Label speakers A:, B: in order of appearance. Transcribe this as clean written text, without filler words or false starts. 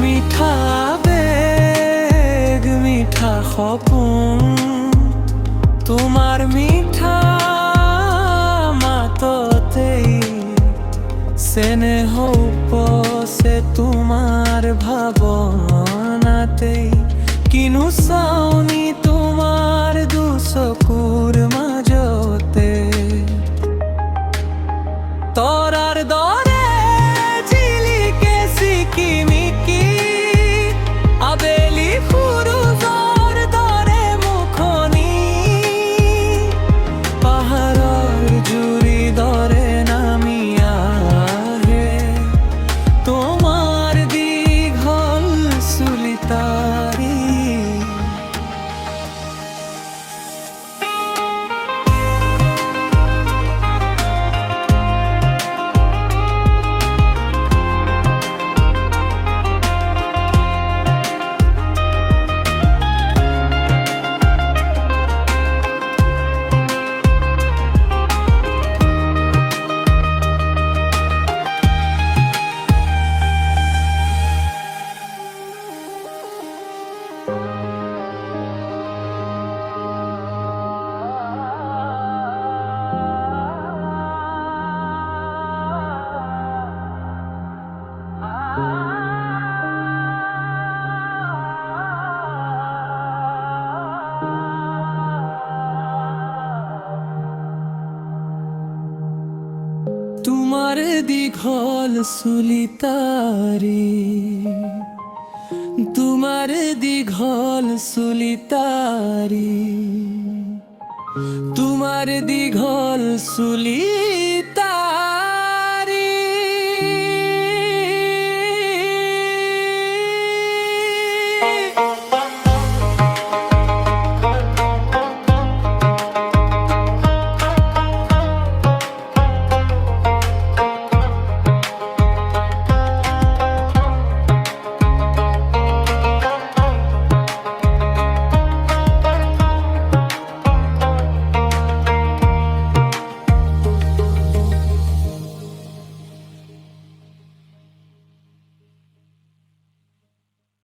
A: মিঠা বেগ মিঠা সপোন তোমার মিঠা মাততেই স্নেহ উপচে তোমাৰ ভাৱনাতেই কিনো চাওনি তোমাৰ দুচকুৰ মাজতে তৰাৰ দৰে জিলিকে চিকিমিকি আবেলি সূৰুজৰ দৰে মুখনি পাহাৰৰ জুৰি দৰে নামি আহে তোমাৰ দীঘল চুলি তাৰি তোমাৰ দীঘল চুলি তাৰি তোমাৰ দীঘল চুলি তাৰি তোমাৰ দীঘল চুলি